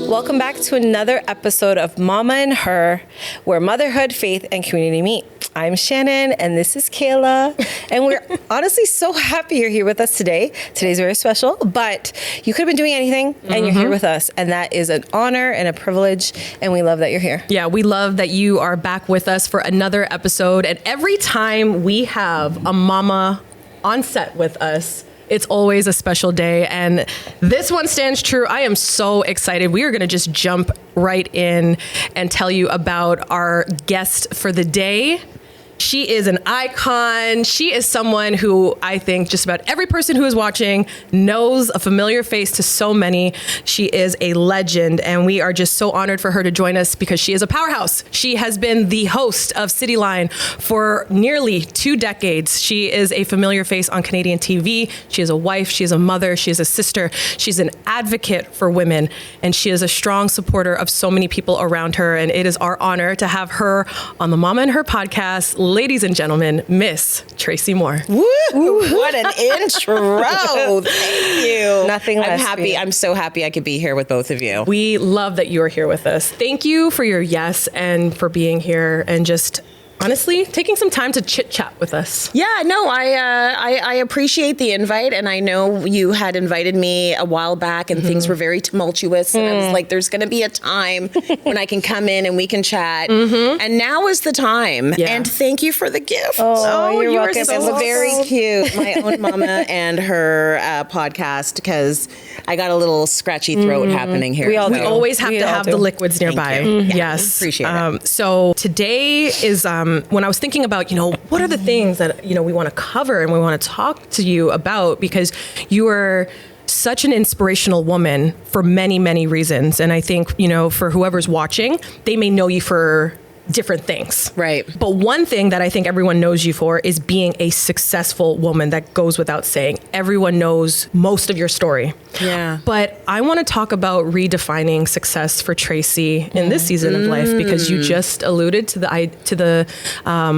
Welcome back to another episode of Mama and Her, where motherhood, faith, and community meet. I'm Shannon, and this is Kayla, and we're honestly so happy you're here with us today. Today's very special, but you could have been doing anything, and you're here with us, and that is an honor and a privilege, and we love that you're here. Yeah, we love that you are back with us for another episode, and every time we have a mama on set with us, it's always a special day, and this one stands true. I am so excited. We are going to just jump right in and tell you about our guest for the day. She is an icon. She is someone who I think just about every person who is watching knows, a familiar face to so many. She is a legend, and we are just so honored for her to join us because she is a powerhouse. She has been the host of Cityline for nearly 2 decades. She is a familiar face on Canadian TV. She is a wife. She is a mother. She is a sister. She's an advocate for women, and she is a strong supporter of so many people around her, and it is our honor to have her on the Mama and Her podcast. Ladies and gentlemen, Miss Tracy Moore. Woo! What an intro. Thank you. Nothing less. I'm happy. I'm so happy I could be here with both of you. We love that you are here with us. Thank you for your yes and for being here and just honestly taking some time to chit chat with us. Yeah, no, I appreciate the invite, and I know you had invited me a while back, and things were very tumultuous, and I was like, there's going to be a time when I can come in and we can chat, and now is the time. Yeah. And thank you for the gift. Oh, you're welcome. It was very cute. My own mama and her podcast, because I got a little scratchy throat happening here. We all We do. always have We to all have do. the liquids nearby. you. Yeah, Yes. appreciate it. So today is when I was thinking about, what are the things that, we want to cover and we want to talk to you about, because you are such an inspirational woman for many, many reasons. And I think, for whoever's watching, they may know you for different things. Right. But one thing that I think everyone knows you for is being a successful woman. That goes without saying. Everyone knows most of your story. Yeah. But I want to talk about redefining success for Tracy in this season of life, because you just alluded to the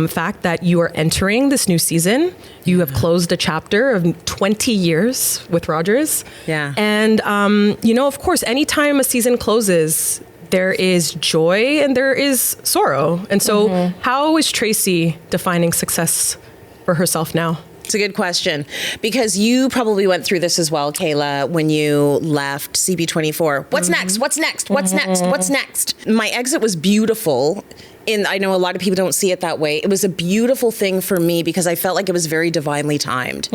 fact that you are entering this new season. You have closed a chapter of 20 years with Rogers. Yeah. And, of course, anytime a season closes, there is joy and there is sorrow. And so how is Tracy defining success for herself now? It's a good question, because you probably went through this as well, Kayla, when you left CB24. What's next? What's next? What's next? What's next? My exit was beautiful. And I know a lot of people don't see it that way. It was a beautiful thing for me because I felt like it was very divinely timed.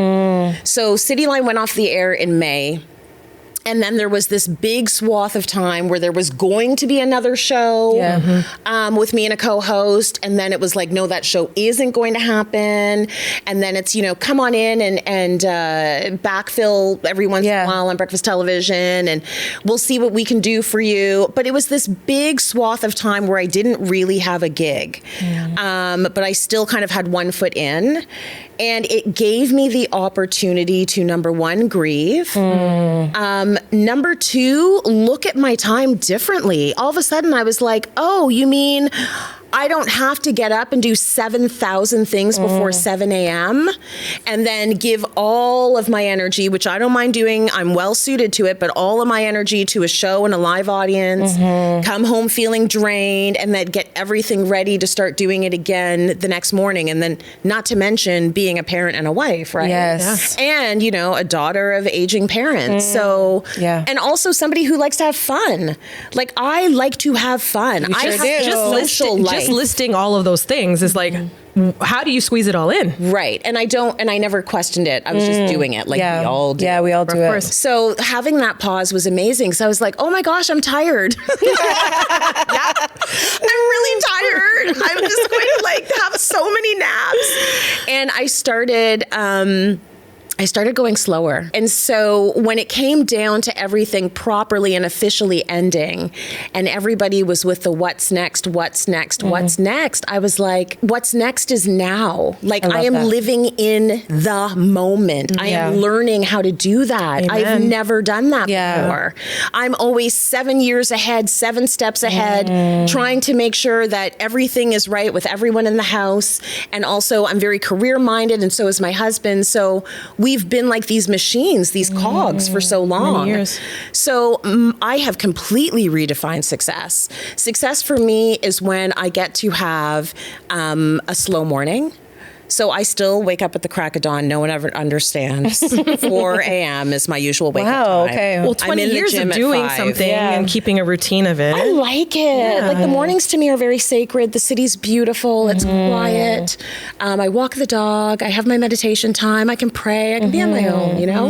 So Cityline went off the air in May. And then there was this big swath of time where there was going to be another show with me and a co-host. And then it was like, no, that show isn't going to happen. And then it's, come on in and backfill every once in a while on breakfast television. And we'll see what we can do for you. But it was this big swath of time where I didn't really have a gig. But I still kind of had one foot in. And it gave me the opportunity to, number one, grieve. Number two, look at my time differently. All of a sudden I was like, oh, you mean I don't have to get up and do 7,000 things before 7 a.m. and then give all of my energy, which I don't mind doing. I'm well suited to it, but all of my energy to a show and a live audience, come home feeling drained, and then get everything ready to start doing it again the next morning. And then not to mention being a parent and a wife, right? Yes. And, a daughter of aging parents. So, and also somebody who likes to have fun. Like, I like to have fun. I have a social life. Just listing all of those things is like, how do you squeeze it all in? Right. And I never questioned it. I was just doing it like we all do. Yeah, we all do it. So having that pause was amazing. So I was like, oh my gosh, I'm tired. I'm really tired. I'm just going to have so many naps. And I started going slower. And so when it came down to everything properly and officially ending, and everybody was with the what's next, what's next, what's next, I was like, what's next is now. Like, I am living in the moment. I am learning how to do that. Amen. I've never done that before. I'm always 7 years ahead, 7 steps ahead, trying to make sure that everything is right with everyone in the house. And also I'm very career minded, and so is my husband. So we've been like these machines, these cogs for so long. Many years. So I have completely redefined success. Success for me is when I get to have a slow morning. So I still wake up at the crack of dawn. No one ever understands. 4 a.m. is my usual wake up time. Okay. Well, I'm 20 in the years gym of at doing 5. something and keeping a routine of it. I like it. Like the mornings to me are very sacred. The city's beautiful. It's quiet. I walk the dog. I have my meditation time. I can pray. I can be on my own, you know,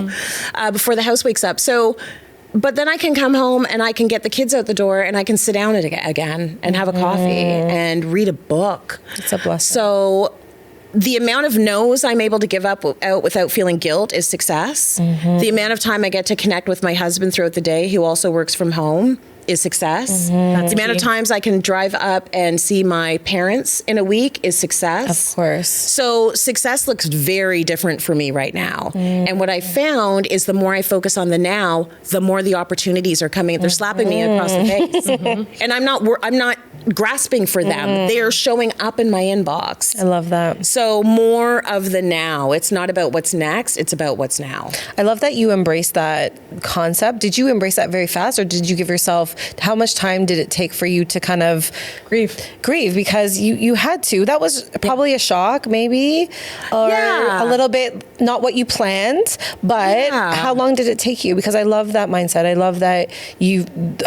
before the house wakes up. So, but then I can come home and I can get the kids out the door and I can sit down again and have a coffee and read a book. It's a blessing. So the amount of no's I'm able to give up out without feeling guilt is success. The amount of time I get to connect with my husband throughout the day, who also works from home, is success. That's The amount of key. times I can drive up and see my parents in a week is success. Of course. So success looks very different for me right now. And what I found is the more I focus on the now, the more the opportunities are coming. They're slapping me across the face. And I'm not grasping for them. They are showing up in my inbox. I love that. So more of the now. It's not about what's next, it's about what's now. I love that you embrace that concept. Did you embrace that very fast, or did you give yourself, how much time did it take for you to kind of grieve? Because you had to. That was probably a shock, maybe, or Yeah. a little bit not what you planned, but how long did it take you? Because I love that mindset. I love that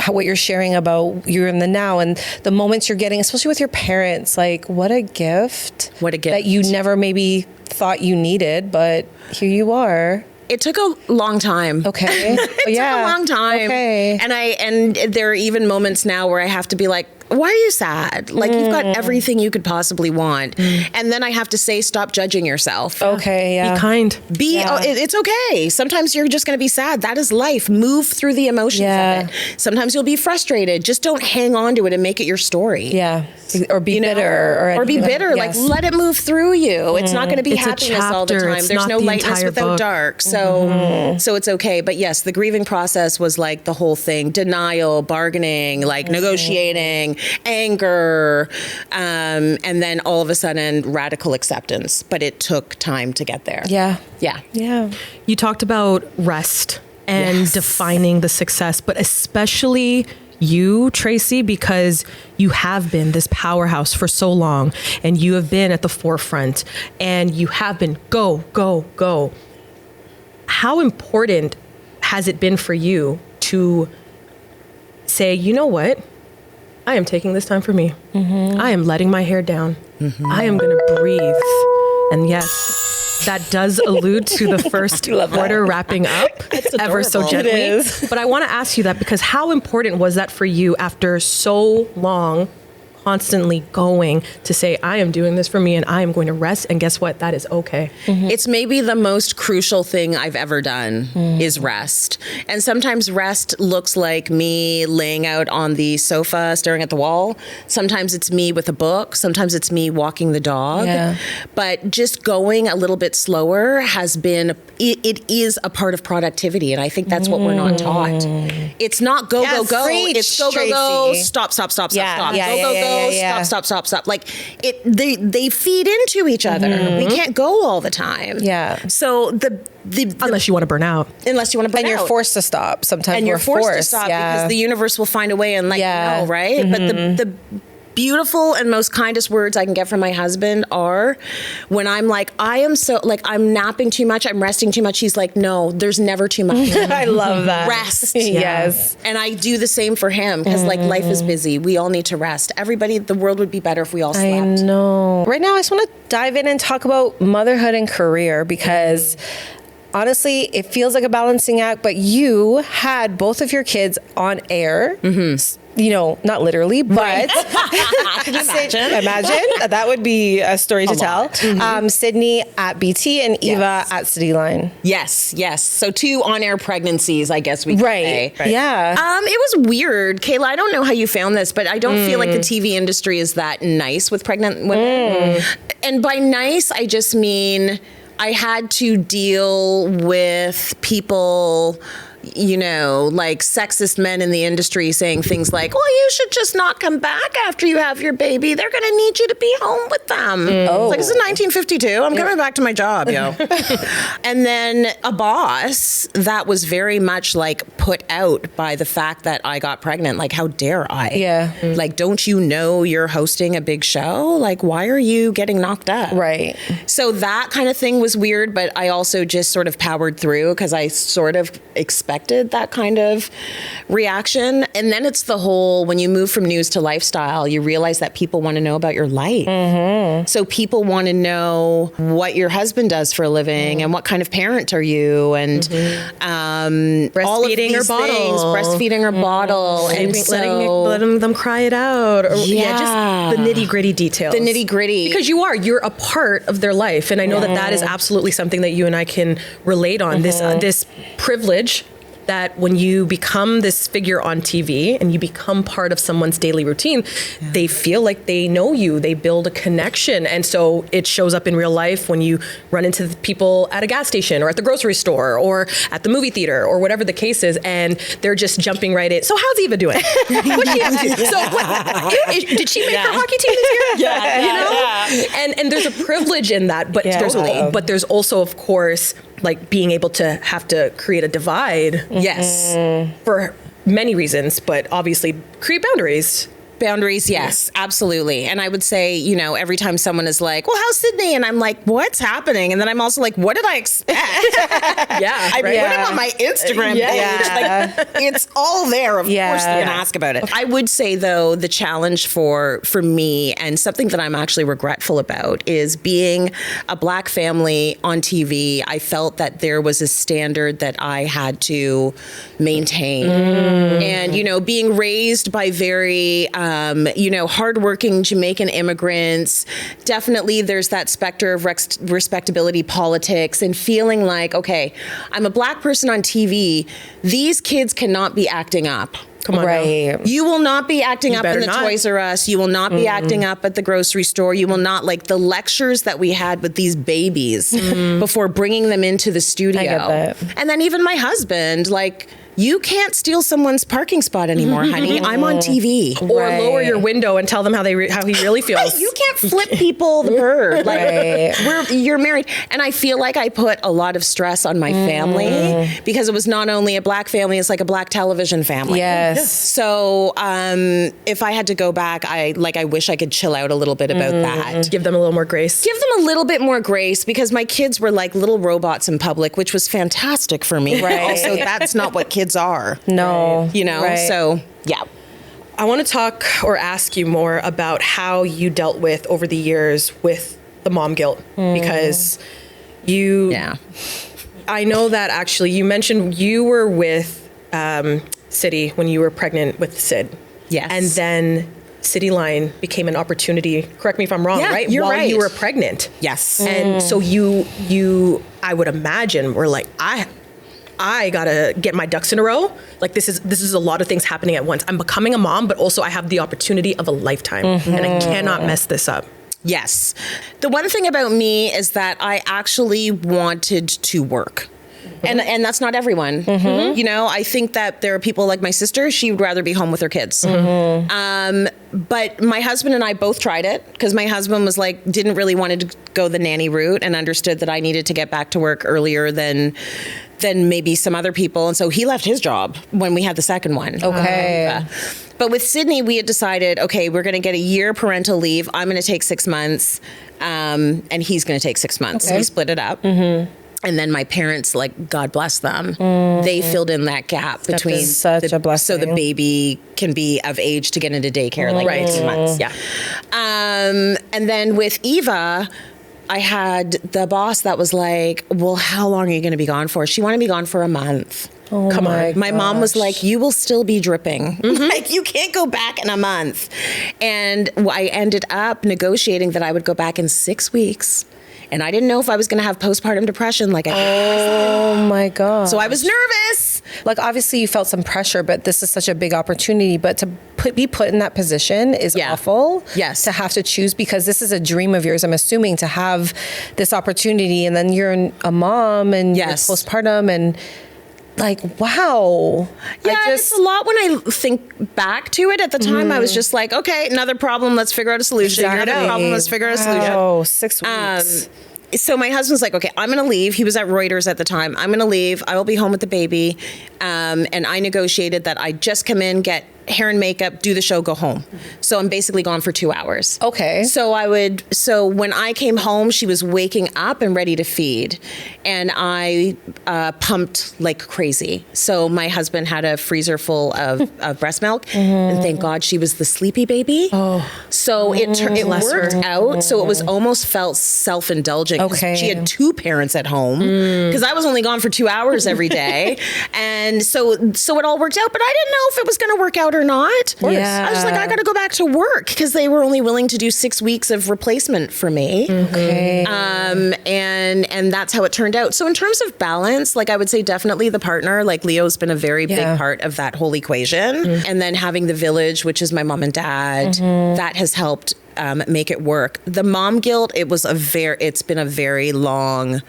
what you're sharing about you're in the now and the moments you're getting, especially with your parents. Like, what a gift. What a gift. That you never maybe thought you needed, but here you are. It took a long time. Okay. It took a long time. Okay. And there are even moments now where I have to be like, why are you sad? Like, you've got everything you could possibly want. And then I have to say, stop judging yourself. Okay, yeah. Be kind. It's okay. Sometimes you're just going to be sad. That is life. Move through the emotions of it. Sometimes you'll be frustrated. Just don't hang on to it and make it your story. Yeah. Or be bitter. Or be anything bitter. Like, let it move through you. It's not going to be It's a happiness all the chapter. time. It's There's not no the lightness entire without book. dark. So it's okay. But yes, the grieving process was like the whole thing. Denial, bargaining, like negotiating, anger, and then all of a sudden radical acceptance. But it took time to get there. Yeah. Yeah. Yeah. You talked about rest and defining the success, but especially you, Tracy, because you have been this powerhouse for so long and you have been at the forefront and you have been go, go, go. How important has it been for you to say, you know what? I am taking this time for me. I am letting my hair down. I am going to breathe. And yes, that does allude to the first quarter wrapping up ever so adorable. gently. It is. But I want to ask you that because how important was that for you after so long constantly going to say, I am doing this for me and I am going to rest. And guess what? That is okay. It's maybe the most crucial thing I've ever done is rest. And sometimes rest looks like me laying out on the sofa, staring at the wall. Sometimes it's me with a book. Sometimes it's me walking the dog. Yeah. But just going a little bit slower has been, it is a part of productivity. And I think that's what we're not taught. It's not go, Yes, go, go. preach, It's go, go, go. Tracy. Stop, stop, stop, Yeah, stop, stop. yeah, Go, yeah, go, yeah, go. yeah. Stop. Like they feed into each other. We can't go all the time. Yeah. So the Unless you want to burn out. unless you want to burn And you're out. forced to stop. Sometimes and you're we're forced to stop because the universe will find a way and let you know, right? But the beautiful and most kindest words I can get from my husband are when I'm like, I am so, like, I'm napping too much, I'm resting too much. He's like, no, there's never too much. I love that. Rest. Yes. And I do the same for him because like life is busy. We all need to rest. Everybody, the world would be better if we all slept. I know. Right now, I just want to dive in and talk about motherhood and career because honestly, it feels like a balancing act, but you had both of your kids on air. You know, not literally, but Can you imagine? imagine that would be a story to tell. Sydney at BT and Eva at Cityline. Yes. So 2 on-air pregnancies, I guess we could say. Yeah. It was weird. Kayla, I don't know how you found this, but I don't feel like the TV industry is that nice with pregnant women. And by nice, I just mean I had to deal with people like sexist men in the industry saying things like, well, you should just not come back after you have your baby. They're going to need you to be home with them. It's like, this is 1952. I'm coming back to my job, yo. And then a boss that was very much like put out by the fact that I got pregnant. Like, how dare I? Yeah. Like, don't you know you're hosting a big show? Like, why are you getting knocked up? Right. So that kind of thing was weird, but I also just sort of powered through because I sort of expected that kind of reaction. And then it's the whole, when you move from news to lifestyle, you realize that people want to know about your life. Mm-hmm. So people want to know what your husband does for a living and what kind of parent are you, and all of breastfeeding or these bottle, things, breastfeeding or bottle, and letting them cry it out, or just the nitty gritty details. The nitty gritty, because you're a part of their life, and I know that is absolutely something that you and I can relate on. This privilege that when you become this figure on TV and you become part of someone's daily routine, they feel like they know you, they build a connection. And so it shows up in real life when you run into the people at a gas station or at the grocery store or at the movie theater or whatever the case is, and they're just jumping right in. So how's Eva doing? What's she up to? So did she make her hockey team this year? And there's a privilege in that, but there's also, of course, like being able to have to create a divide. Yes. For many reasons, but obviously create boundaries. Boundaries, yes, absolutely. And I would say, every time someone is like, well, how's Sydney? And I'm like, what's happening? And then I'm also like, what did I expect? I put it on my Instagram page. Like, it's all there. Of course they're going to ask about it. I would say, though, the challenge for me, and something that I'm actually regretful about, is being a Black family on TV. I felt that there was a standard that I had to maintain. And, being raised by very... hardworking Jamaican immigrants. Definitely there's that specter of respectability politics, and feeling like, okay, I'm a Black person on TV. These kids cannot be acting up. Come on. Right. Now. You will not be acting up in the Toys R Us. You will not be acting up at the grocery store. You will not, like the lectures that we had with these babies before bringing them into the studio. I get that. And then even my husband, like, you can't steal someone's parking spot anymore, honey. I'm on TV. Or lower your window and tell them how he really feels. You can't flip people the bird. Like, you're married. And I feel like I put a lot of stress on my family because it was not only a Black family, it's like a Black television family. Yes. So if I had to go back, I wish I could chill out a little bit about that. Give them a little more grace. Give them a little bit more grace, because my kids were like little robots in public, which was fantastic for me. Right. Also, that's not what kids are. No. So, yeah. I want to talk or ask you more about how you dealt with, over the years, with the mom guilt, because I know that actually you mentioned you were with City when you were pregnant with Sid. Yes. And then Cityline became an opportunity, correct me if I'm wrong, right? You're While right. you were pregnant. Yes. And so you, I would imagine, were like, I gotta get my ducks in a row. Like, this is a lot of things happening at once. I'm becoming a mom, but also I have the opportunity of a lifetime, and I cannot mess this up. Yes. The one thing about me is that I actually wanted to work. And that's not everyone. I think that there are people like my sister, she would rather be home with her kids. But my husband and I both tried it, because my husband was like, didn't really want to go the nanny route, and understood that I needed to get back to work earlier than maybe some other people. And so he left his job when we had the second one. Okay. But with Sydney, we had decided, okay, we're going to get a year parental leave. I'm going to take 6 months, and he's going to take 6 months. Okay. So we split it up. And then my parents, like, God bless them, they filled in that gap between such a blessing. so the baby can be of age to get into daycare, like 18 months. Yeah. And then with Eva, I had the boss that was like, well, how long are you going to be gone for? She wanted to be gone for a month. Oh, come on. My mom was like, you will still be dripping. Like, you can't go back in a month. And I ended up negotiating that I would go back in 6 weeks. And I didn't know if I was going to have postpartum depression. Oh my God. So I was nervous. Like, obviously you felt some pressure, but this is such a big opportunity. But to be put in that position is awful. Yes. To have to choose, because this is a dream of yours, I'm assuming, to have this opportunity. And then you're a mom and you're postpartum, and Like, wow. Yeah, it's a lot when I think back to it. At the time, I was just like, okay, another problem. Let's figure out a solution. Exactly. Another problem. Let's figure out a solution. Oh, 6 weeks. So my husband's like, okay, I'm going to leave. He was at Reuters at the time. I'm going to leave. I will be home with the baby. And I negotiated that I'd just come in, get hair and makeup, do the show, go home. So I'm basically gone for 2 hours. Okay. So when I came home, she was waking up and ready to feed. And I pumped like crazy. So my husband had a freezer full of breast milk. And thank God she was the sleepy baby. Oh. So it worked out. So it was almost felt self-indulgent. 'Cause Okay. she had 2 parents at home because I was only gone for 2 hours every day. And so it all worked out, but I didn't know if it was going to work out or not. Yeah. I was like, I got to go back to work because they were only willing to do 6 weeks of replacement for me. Okay. And that's how it turned out. So in terms of balance, like I would say definitely the partner, like Leo's been a very big part of that whole equation. And then having the village, which is my mom and dad, that has helped make it work. The mom guilt, it's been a very long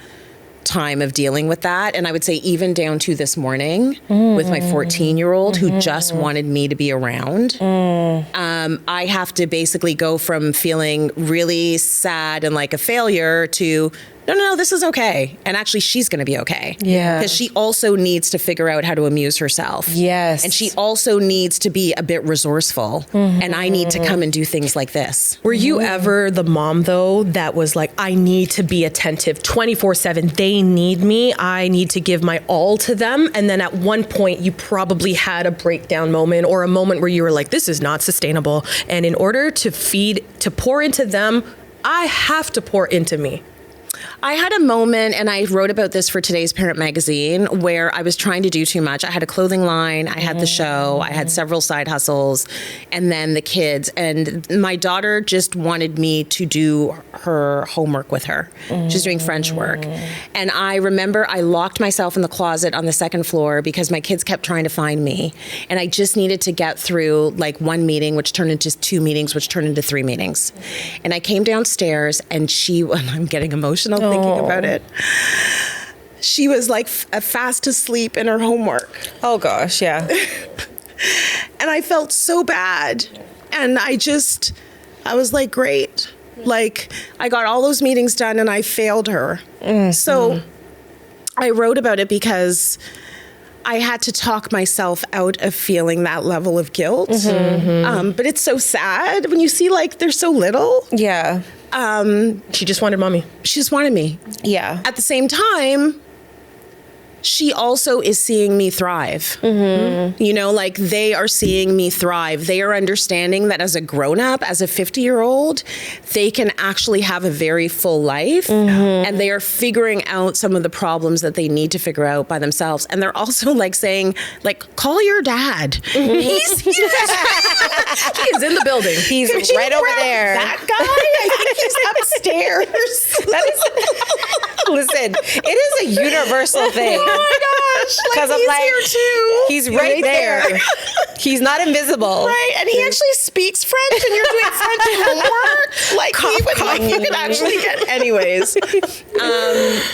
time of dealing with that. And I would say even down to this morning with my 14-year-old who just wanted me to be around. I have to basically go from feeling really sad and like a failure to no, this is okay. And actually, she's going to be okay. Yeah. Because she also needs to figure out how to amuse herself. Yes. And she also needs to be a bit resourceful. And I need to come and do things like this. Were you ever the mom, though, that was like, I need to be attentive 24/7. They need me. I need to give my all to them. And then at one point, you probably had a breakdown moment or a moment where you were like, this is not sustainable. And in order to pour into them, I have to pour into me. I had a moment, and I wrote about this for today's Parent Magazine, where I was trying to do too much. I had a clothing line, I had the show, I had several side hustles, and then the kids. And my daughter just wanted me to do her homework with her. She's doing French work. And I remember I locked myself in the closet on the second floor because my kids kept trying to find me. And I just needed to get through like one meeting, which turned into 2 meetings, which turned into 3 meetings. And I came downstairs, and I'm getting emotional thinking about it. She was like fast asleep in her homework. Oh gosh, yeah. And I felt so bad. And I was like, great. Like I got all those meetings done and I failed her. So I wrote about it because I had to talk myself out of feeling that level of guilt. But it's so sad when you see like they're so little. Yeah. She just wanted mommy. She just wanted me. Yeah. At the same time, she also is seeing me thrive. You know, like they are seeing me thrive. They are understanding that as a grown-up, as a 50-year-old, they can actually have a very full life. And they are figuring out some of the problems that they need to figure out by themselves. And they're also like saying, like, call your dad. He's He is in the building. He's right over there. That guy, I think he's upstairs. Listen, it is a universal thing. Oh my gosh. Because Like, I'm he's like, here too. he's right there. He's not invisible. Right, and he actually speaks French, and you're doing French homework. Like he would, like you could actually get. Anyways,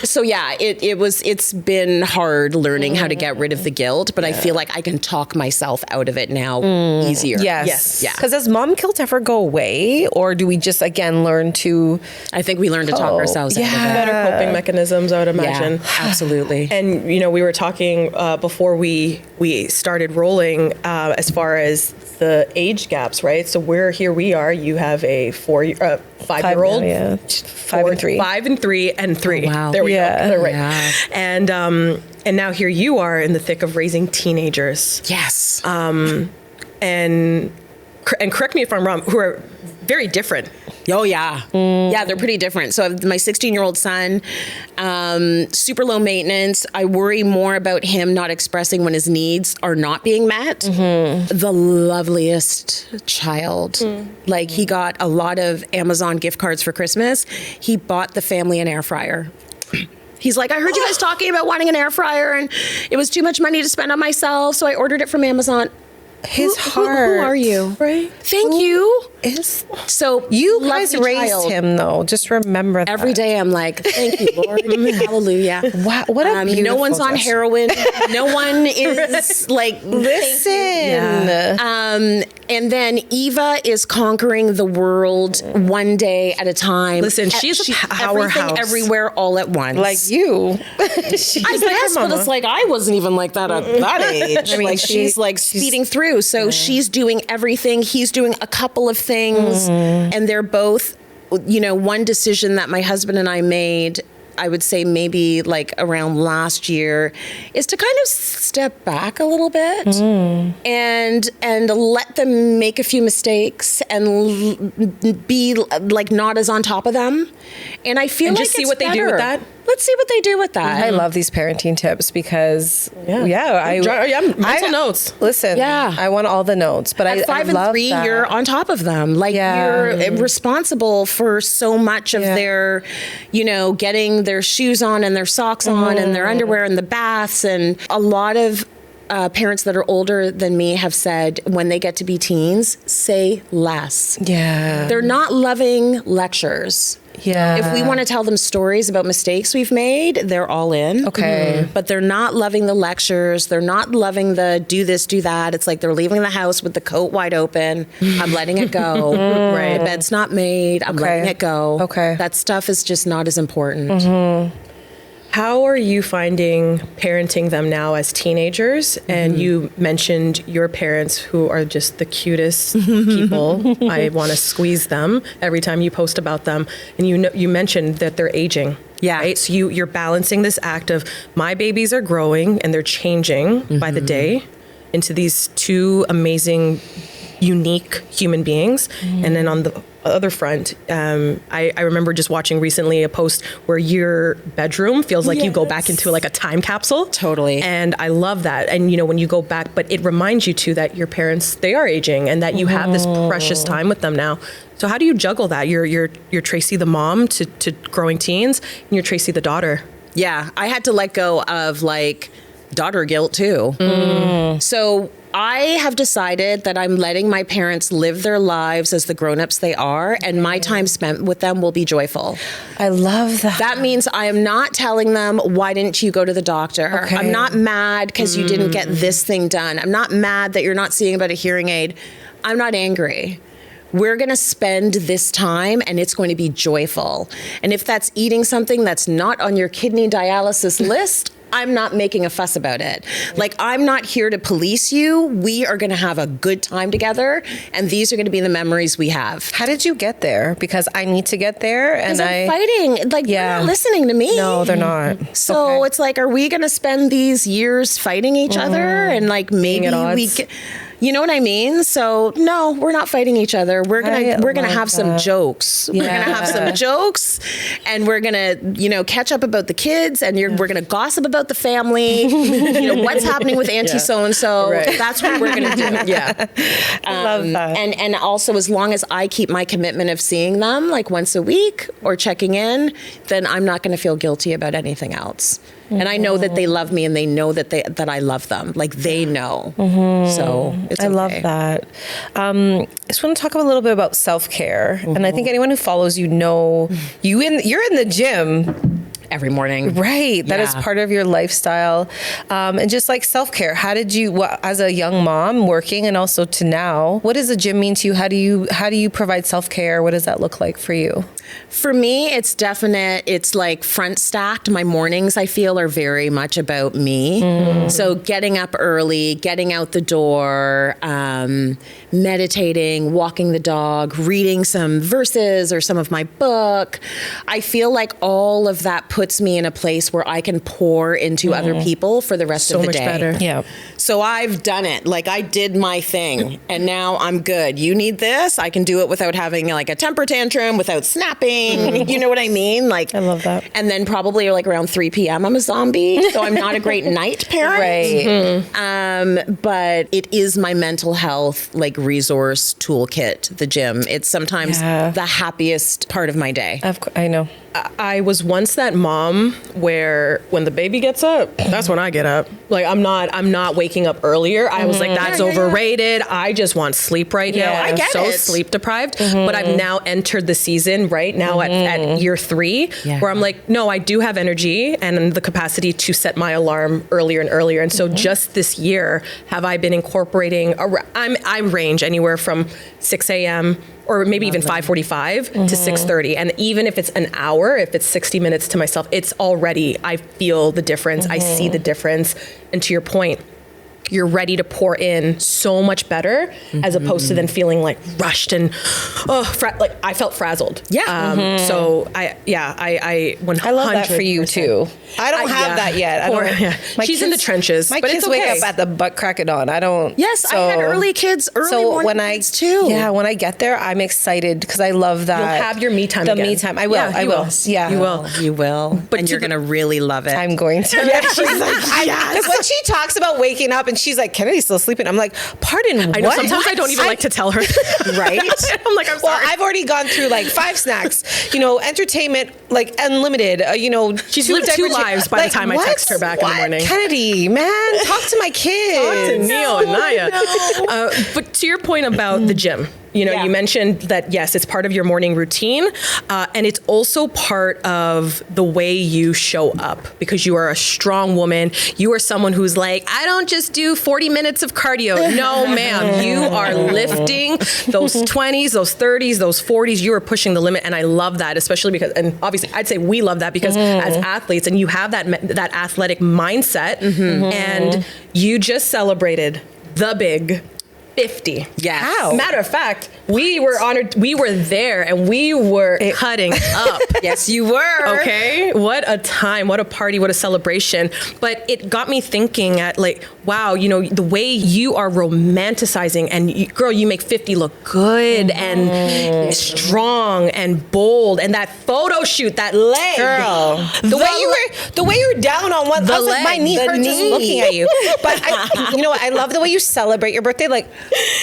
so yeah, it's been hard learning how to get rid of the guilt, but I feel like I can talk myself out of it now easier. Yes. Yeah. Because does mom guilt ever go away, or do we just again learn to? I think we learn to talk ourselves out of it. Better coping mechanisms, I would imagine. Yeah, absolutely. And you know, we were talking before we started rolling as far as the age gaps, right? So we are. You have a 5-year-old, Yeah. 5 and 3. 5 and 3 and 3. Oh, wow. There we go. Yeah. They're right. Yeah. And now here you are in the thick of raising teenagers. Yes. And correct me if I'm wrong, who are very different. Oh, yeah. Yeah, they're pretty different. So I have my 16-year-old son, super low maintenance. I worry more about him not expressing when his needs are not being met. The loveliest child. Like, he got a lot of Amazon gift cards for Christmas. He bought the family an air fryer. He's like, I heard you guys talking about wanting an air fryer, and it was too much money to spend on myself, so I ordered it from Amazon. his heart. Who are you? Right. Thank you. Is So you guys lovely raised child. him though. Just remember that. Every day I'm like, thank you, Lord. Hallelujah. Wow, what a beautiful no one's on gesture. heroin. No one is like, Listen. and then Eva is conquering the world one day at a time. Listen, she's a powerhouse. Everything, everywhere, all at once. Like you. I guess, but it's like I wasn't even like that at that age. I mean, like she's like speeding through. So she's doing everything. He's doing a couple of things, and they're both, one decision that my husband and I made, I would say maybe like around last year, is to kind of step back a little bit and let them make a few mistakes and be like not as on top of them. And I feel And like just see it's what they do with better. that? Let's see what they do with that. I love these parenting tips because mental notes. Listen, Yeah. I want all the notes, but At 5 I and love 3, that. you're on top of them. Like you're responsible for so much of their, getting their shoes on and their socks on and their underwear and the baths. And a lot of parents that are older than me have said when they get to be teens, say less. Yeah. They're not loving lectures. Yeah. If we want to tell them stories about mistakes we've made, they're all in. Okay. But they're not loving the lectures. They're not loving the do this, do that. It's like they're leaving the house with the coat wide open. I'm letting it go. Right. The bed's not made. I'm letting it go. Okay. That stuff is just not as important. How are you finding parenting them now as teenagers? And you mentioned your parents, who are just the cutest people. I want to squeeze them every time you post about them. And you mentioned that they're aging. Yeah. Right? So you're balancing this act of my babies are growing and they're changing by the day into these two amazing, unique human beings. And then on the other front, I remember just watching recently a post where your bedroom feels like you go back into like a time capsule. Totally. And I love that. And when you go back, but it reminds you too that your parents, they are aging and that you have this precious time with them now. So how do you juggle that? You're Tracy the mom to growing teens, and you're Tracy the daughter. Yeah. I had to let go of like daughter guilt too. So I have decided that I'm letting my parents live their lives as the grown-ups they are, and my time spent with them will be joyful. I love that. That means I am not telling them, why didn't you go to the doctor? Okay. I'm not mad because you didn't get this thing done. I'm not mad that you're not seeing about a hearing aid. I'm not angry. We're going to spend this time and it's going to be joyful. And if that's eating something that's not on your kidney dialysis list, I'm not making a fuss about it. Like, I'm not here to police you. We are going to have a good time together, and these are going to be the memories we have. How did you get there? Because I need to get there, and I'm fighting. Like, they're not listening to me. No, they're not. So it's like, are we going to spend these years fighting each other? And like, maybe we get... You know what I mean? So no, we're not fighting each other. We're gonna have some jokes. Yeah. We're gonna have some jokes, and we're gonna catch up about the kids, and we're gonna gossip about the family. What's happening with Auntie so and so. That's what we're gonna do. Yeah, I love that. And also, as long as I keep my commitment of seeing them like once a week or checking in, then I'm not gonna feel guilty about anything else. And I know that they love me, and they know that I love them. Like, they know. So it's okay. I love that. I just want to talk a little bit about self-care. And I think anyone who follows you know you're in the gym every morning. Right. That is part of your lifestyle. And just like self-care, how did you, as a young mom working and also to now, what does the gym mean to you? How do you provide self-care? What does that look like for you? For me, it's like front stacked. My mornings, I feel, are very much about me. So getting up early, getting out the door, meditating, walking the dog, reading some verses or some of my book. I feel like all of that puts me in a place where I can pour into other people for the rest of the day. So much better. Yeah. So I've done it. Like, I did my thing, and now I'm good. You need this. I can do it without having like a temper tantrum, without snapping. You know what I mean? Like, I love that. And then probably like around 3 p.m. I'm a zombie, so I'm not a great night parent. Right. But it is my mental health like resource toolkit. The gym. It's sometimes the happiest part of my day. I know. I was once that mom where when the baby gets up, that's when I get up. Like I'm not waking up earlier. I was like, that's overrated. I just want sleep right now. Yeah. I'm I get so it. sleep deprived. But I've now entered the season right now at year 3 where I'm like, no, I do have energy and the capacity to set my alarm earlier and earlier. And so just this year have I been incorporating, I range anywhere from 6 a.m. or maybe even 5:45 to 6:30. And even if it's an hour, if it's 60 minutes to myself, it's already, I feel the difference. I see the difference. And to your point, you're ready to pour in so much better as opposed to then feeling like rushed and like I felt frazzled. Yeah. So I 100%. I love that for you too. I don't have that yet. She's in the trenches. My but kids it's okay. wake up at the butt crack of dawn. I don't. Yes, I had early morning kids too. Yeah, when I get there, I'm excited because I love that. You'll have your me time The again. me time. I will. Yeah, I you will. Yeah, You will. You will. But And you're going to really love it. I'm going to. Yeah, she's like, Because when she talks about waking up and she's like, Kennedy's still sleeping, I'm like, pardon, I know. what? Sometimes I don't even like to tell her. Right? I'm like, I'm Well, sorry. I've already gone through like 5 snacks, entertainment, like unlimited, She's 2 lived 2 divergent- lives by the time I what? text her back in the morning. Kennedy, man, talk to my kids. To Neil and Naya. But to your point about the gym, you mentioned that, yes, it's part of your morning routine. And it's also part of the way you show up because you are a strong woman. You are someone who's like, I don't just do 40 minutes of cardio. No, ma'am. You are lifting those 20s, those 30s, those 40s. You are pushing the limit. And I love that, especially because, and obviously I'd say we love that because as athletes, and you have that athletic mindset, and you just celebrated the big 50. Yes. How? Matter of fact, we were honored. We were there and we were cutting up. Yes, you were. Okay. What a time. What a party. What a celebration. But it got me thinking at like, wow, the way you are romanticizing and girl, you make 50 look good and strong and bold. And that photo shoot, that leg. Girl, the way you were down on one, I was like, my knee hurt just looking at you. But I love the way you celebrate your birthday. Like,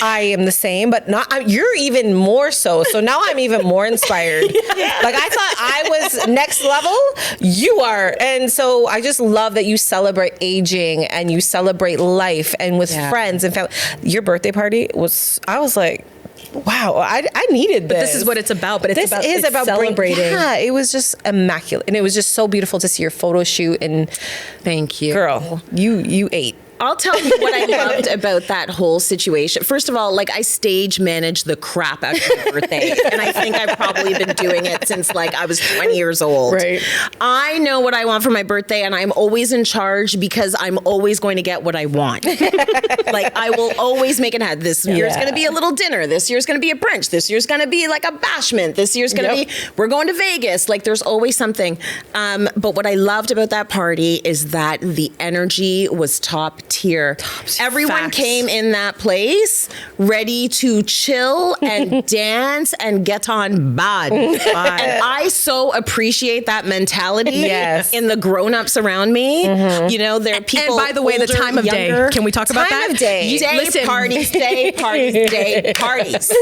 I am the same, but you're even more so. So now I'm even more inspired. Like I thought I was next level. You are. And so I just love that you celebrate aging and you celebrate life and with friends and family. Your birthday party I was like, wow, I needed this. But this is what it's about. But it's about celebrating. It was just immaculate. And it was just so beautiful to see your photo shoot. And thank you. Girl, you ate. I'll tell you what I loved about that whole situation. First of all, like I stage managed the crap out of my birthday. And I think I've probably been doing it since like I was 20 years old. Right. I know what I want for my birthday and I'm always in charge because I'm always going to get what I want. Like I will always make it happen. This year's going to be a little dinner. This year's going to be a brunch. This year's going to be like a bashment. This year's going to be, we're going to Vegas. Like there's always something. But what I loved about that party is that the energy was top tier. Everyone came in that place ready to chill and dance and get on bad. And I so appreciate that mentality in the grown-ups around me. There are people. And by the way, the time of younger. day. Can we talk about that? Time of day. Day parties, day parties, day parties.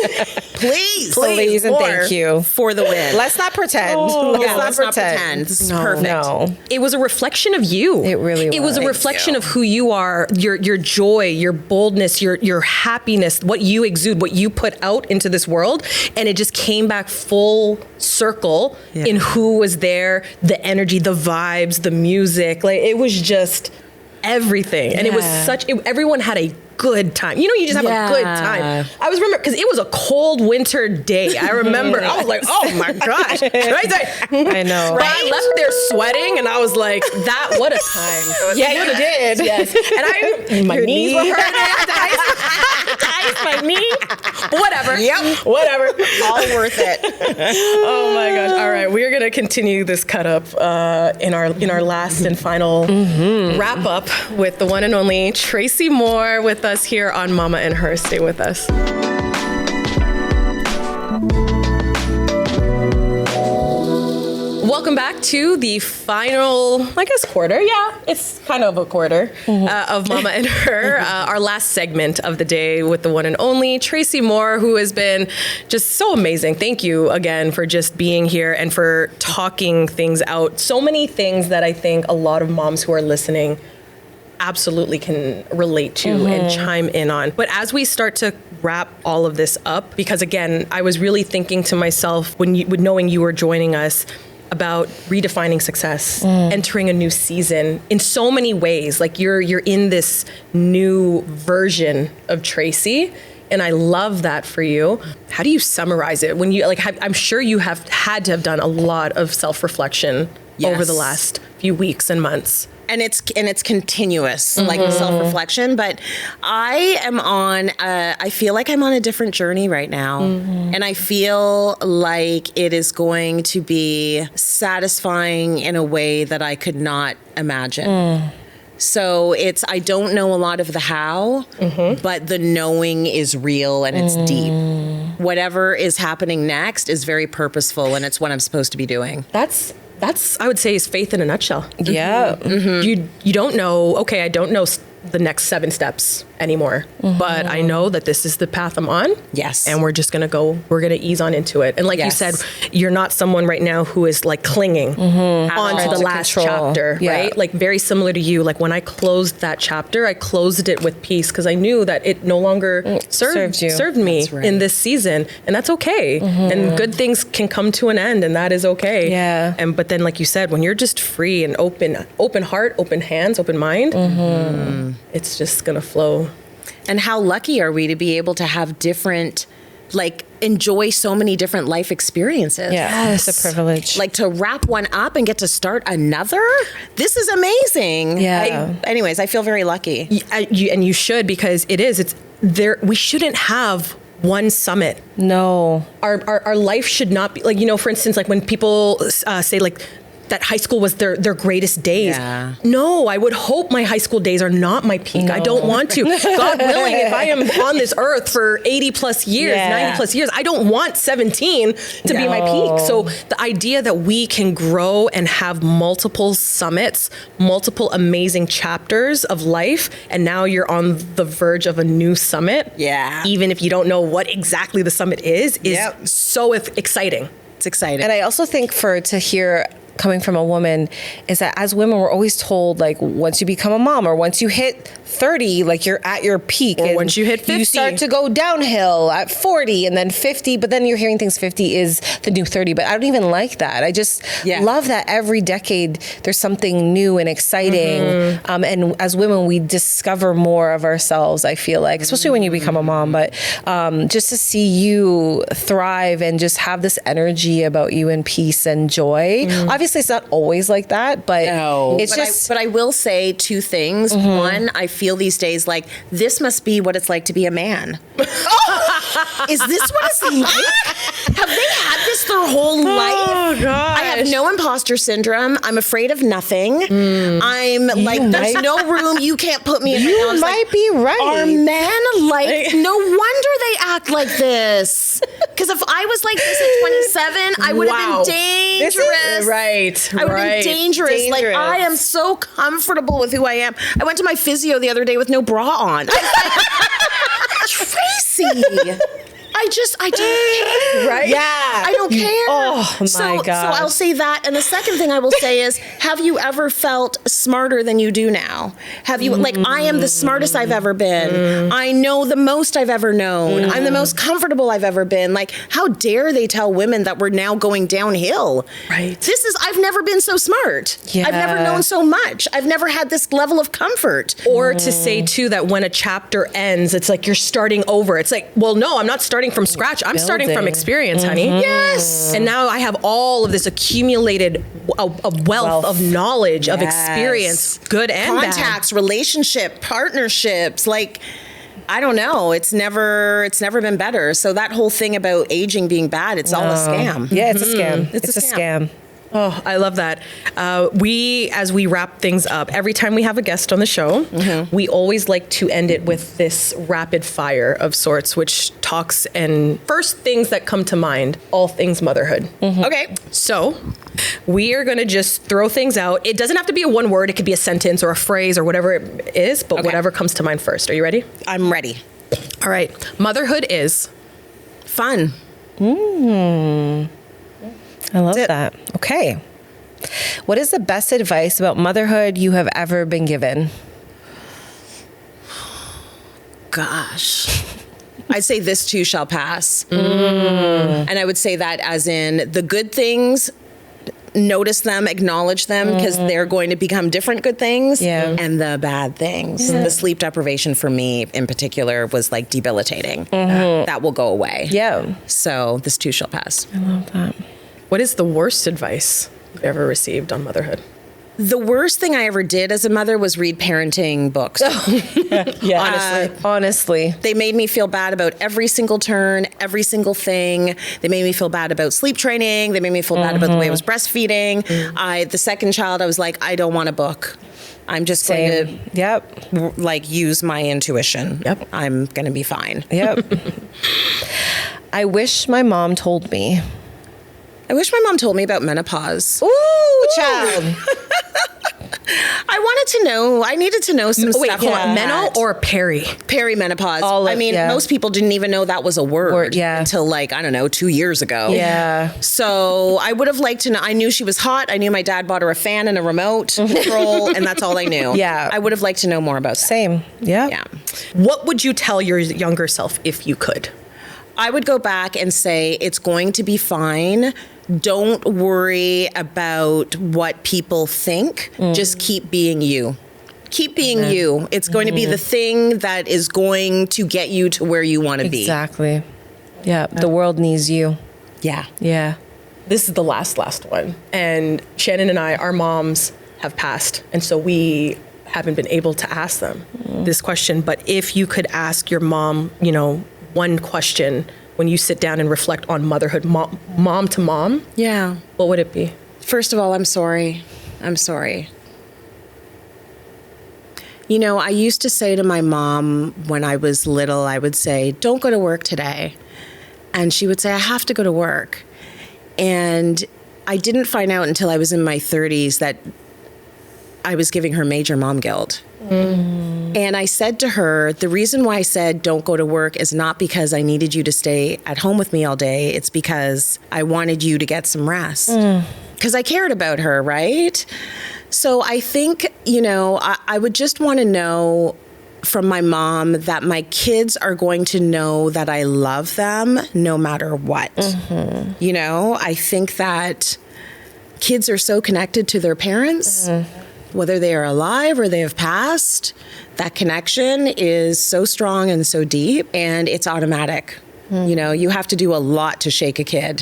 Please, and thank you for the win. Let's not pretend. Let's not pretend. This is perfect. No. It was a reflection of you. It really was. It was a reflection of who you are, your joy, your boldness, your happiness, what you exude, what you put out into this world. And it just came back full circle in who was there, the energy, the vibes, the music. Like it was just everything. And it was everyone had a good time. You just have a good time. I was remember because it was a cold winter day. I remember I was like, oh my gosh. I know. But I left there sweating and I was like, what a time. Yeah, you did. Yes. And my knees were hurting. My knee. Whatever. Yep. Whatever. All worth it. Oh my gosh. All right. We're gonna continue this cut up in our last and final wrap up with the one and only Tracy Moore with us here on Mama and Her. Stay with us. Welcome back to the final, I guess, quarter. Yeah, it's kind of a quarter of Mama and Her, our last segment of the day with the one and only Tracy Moore, who has been just so amazing. Thank you again for just being here and for talking things out. So many things that I think a lot of moms who are listening absolutely can relate to and chime in on. But as we start to wrap all of this up, because again, I was really thinking to myself knowing you were joining us about redefining success, entering a new season in so many ways. Like you're in this new version of Tracy. And I love that for you. How do you summarize it? When you I'm sure you have had to have done a lot of self-reflection over the last few weeks and months. And it's continuous, like self-reflection. But I feel like I'm on a different journey right now. And I feel like it is going to be satisfying in a way that I could not imagine. So I don't know a lot of the how, but the knowing is real and it's deep. Whatever is happening next is very purposeful, and it's what I'm supposed to be doing. That's I would say is faith in a nutshell. Yeah. You don't know, okay, I don't know the next 7 steps anymore, but I know that this is the path I'm on. Yes. And we're just going to ease on into it. And like you said, you're not someone right now who is like clinging onto the last chapter, right? Like very similar to you. Like when I closed that chapter, I closed it with peace because I knew that it no longer served me in this season. And that's okay. And good things can come to an end, and that is okay. Yeah. But then like you said, when you're just free and open heart, open hands, open mind, it's just going to flow. And how lucky are we to be able to have different, enjoy so many different life experiences. Yeah, it's a privilege. Like to wrap one up and get to start another. This is amazing. Yeah. Anyways, I feel very lucky. And you should, because it's there. We shouldn't have one summit. No. Our life should not be for instance, like when people say that high school was their greatest days. Yeah. No, I would hope my high school days are not my peak. No. I don't want to. God willing, if I am on this earth for 80 plus years, 90 plus years, I don't want 17 to be my peak. So the idea that we can grow and have multiple summits, multiple amazing chapters of life, and now you're on the verge of a new summit. Yeah. Even if you don't know what exactly the summit is so exciting. It's exciting. And I also think to hear coming from a woman is that as women, we're always told once you become a mom or once you hit 30, you're at your peak. Or and once you hit 50. You start to go downhill at 40 and then 50, but then you're hearing things 50 is the new 30. But I don't even like that. I just love that every decade there's something new and exciting. And as women, we discover more of ourselves, I feel like, especially when you become a mom. But just to see you thrive and just have this energy about you and peace and joy. Obviously, it's not always like that, but but I will say 2 things. One, I feel these days like this must be what it's like to be a man. Is this what it's like? Have they had this their whole life? Oh, gosh. I have no imposter syndrome. I'm afraid of nothing. I'm there's no room. You can't put me in my You might be right. Are men no wonder they act like this. Because if I was like this at 27, I would have been dangerous. I would have been dangerous. Like, I am so comfortable with who I am. I went to my physio the other day with no bra on. Tracy, I don't care. Right? Yeah. I don't care. Oh, my God. So I'll say that. And the second thing I will say is, have you ever felt smarter than you do now? Have you, I am the smartest I've ever been. I know the most I've ever known. I'm the most comfortable I've ever been. How dare they tell women that we're now going downhill? Right. I've never been so smart. Yeah. I've never known so much. I've never had this level of comfort. Or to say, too, that when a chapter ends, it's like you're starting over. It's like, well, no, I'm not starting from scratch. I'm starting from experience, honey. Yes. And now I have all of this accumulated a wealth of knowledge, of experience, good and contacts, relationship, partnerships, I don't know. It's never been better. So that whole thing about aging being bad, it's all a scam. Yeah, it's a scam. It's a scam. Oh, I love that. As we wrap things up, every time we have a guest on the show, we always like to end it with this rapid fire of sorts, which talks and first things that come to mind, all things motherhood. Okay. So we are going to just throw things out. It doesn't have to be a one word. It could be a sentence or a phrase or whatever it is, but whatever comes to mind first. Are you ready? I'm ready. All right. Motherhood is fun. I love that. Okay. What is the best advice about motherhood you have ever been given? gosh. I'd say this too shall pass. And I would say that as in the good things, notice them, acknowledge them, because they're going to become different good things. Yeah. And the bad things. The sleep deprivation for me in particular was like debilitating. That will go away. Yeah. So this too shall pass. I love that. What is the worst advice you've ever received on motherhood? The worst thing I ever did as a mother was read parenting books. Yeah. Honestly. They made me feel bad about every single turn, every single thing. They made me feel bad about sleep training. They made me feel bad about the way I was breastfeeding. The second child, I was like, I don't want a book. I'm just going Yep. to like use my intuition. Yep. I'm going to be fine. Yep. I wish my mom told me. I wish my mom told me about menopause. Ooh, child. I wanted to know. I needed to know some stuff. Hold about on. Meno or peri? perimenopause. All of- I mean, yeah. most people didn't even know that was a word until like, I don't know, 2 years ago. Yeah. So I would have liked to know. I knew she was hot. I knew my dad bought her a fan and a remote control, and that's all I knew. Yeah. I would have liked to know more about that. Same. Yeah. Yeah. What would you tell your younger self if you could? I would go back and say, it's going to be fine. Don't worry about what people think. Just keep being you. Keep being you. It's going to be the thing that is going to get you to where you want to be. Exactly. Yeah. The world needs you. Yeah. Yeah. This is the last one. And Shannon and I, our moms have passed. And so we haven't been able to ask them this question. But if you could ask your mom, one question when you sit down and reflect on motherhood, mom to mom, Yeah. what would it be? First of all, I'm sorry. I'm sorry. I used to say to my mom when I was little, I would say, don't go to work today. And she would say, I have to go to work. And I didn't find out until I was in my 30s that I was giving her major mom guilt. And I said to her, the reason why I said don't go to work is not because I needed you to stay at home with me all day. It's because I wanted you to get some rest. Because I cared about her, right? So I think, I would just want to know from my mom that my kids are going to know that I love them no matter what. I think that kids are so connected to their parents. Whether they are alive or they have passed, that connection is so strong and so deep, and it's automatic. You have to do a lot to shake a kid.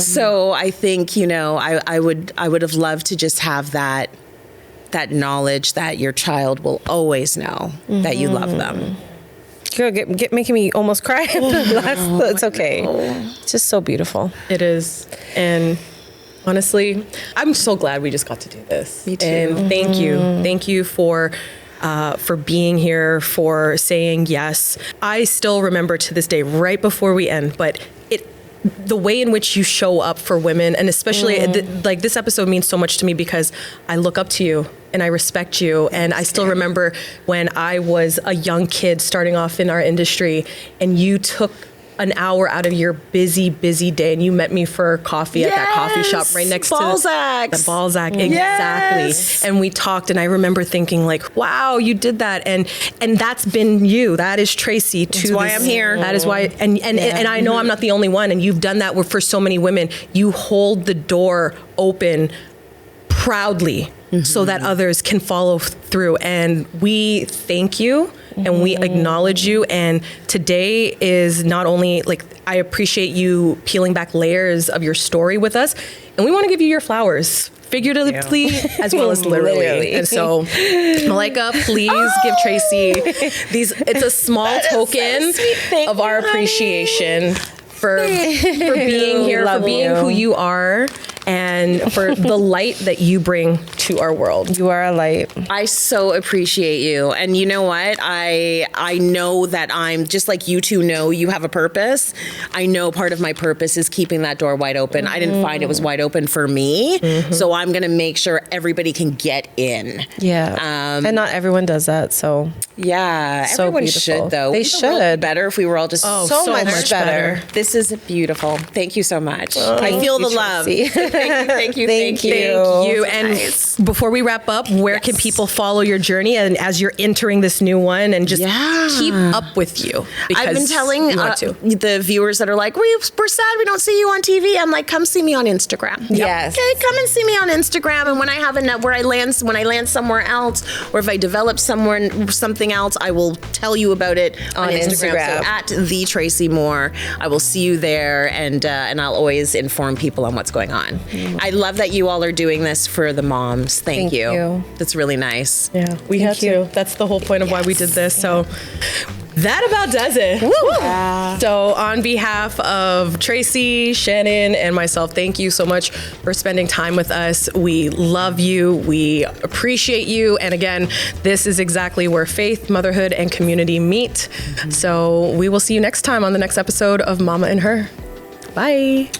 So I think, I would have loved to just have that knowledge that your child will always know that you love them. Girl, making me almost cry. It's okay. It's just so beautiful. It is. And honestly, I'm so glad we just got to do this. Me too. And thank you. Thank you for being here, for saying yes. I still remember to this day, right before we end, but the way in which you show up for women, and especially this episode means so much to me because I look up to you and I respect you. And I still remember when I was a young kid starting off in our industry and you took an hour out of your busy day and you met me for coffee at that coffee shop right next Balzac's. to the Balzac. Exactly. Yes. And we talked and I remember thinking like, wow, you did that. And that's been you. That is Tracy. That's why I'm here. That is why. And I know I'm not the only one. And you've done that for so many women. You hold the door open proudly so that others can follow through. And we thank you. And we acknowledge you. And today is not only I appreciate you peeling back layers of your story with us. And we want to give you your flowers, figuratively as well as literally. And so, Malika, please give Tracy it's a small token of our appreciation for being here, for being who you are, and for the light that you bring to our world. You are a light. I so appreciate you. And you know what? I know that I'm just like you two know you have a purpose. I know part of my purpose is keeping that door wide open. I didn't find it was wide open for me. So I'm going to make sure everybody can get in. Yeah. And not everyone does that. So yeah, so everyone beautiful. should though. They Wouldn't the world be should. better if we were all just so much better. This is beautiful. Thank you so much. I feel the love. Tracy. Thank you. Thank you. Thank you. So And nice. before we wrap up, where can people follow your journey and as you're entering this new one and just keep up with you? I've been telling we want to. the viewers that are like, we're sad we don't see you on TV. I'm like, come see me on Instagram. Yes. Okay, come and see me on Instagram. And when I have when I land somewhere else, or if I develop something else, I will tell you about it on Instagram. So at the Tracy Moore, I will see you there, and I'll always inform people on what's going on. I love that you all are doing this for the moms. Thank you. That's really nice. Yeah, we had to. That's the whole point of why we did this. So that about does it. Yeah. So on behalf of Tracy, Shannon, and myself, thank you so much for spending time with us. We love you. We appreciate you. And again, this is exactly where faith, motherhood, and community meet. So we will see you next time on the next episode of Mama and Her. Bye.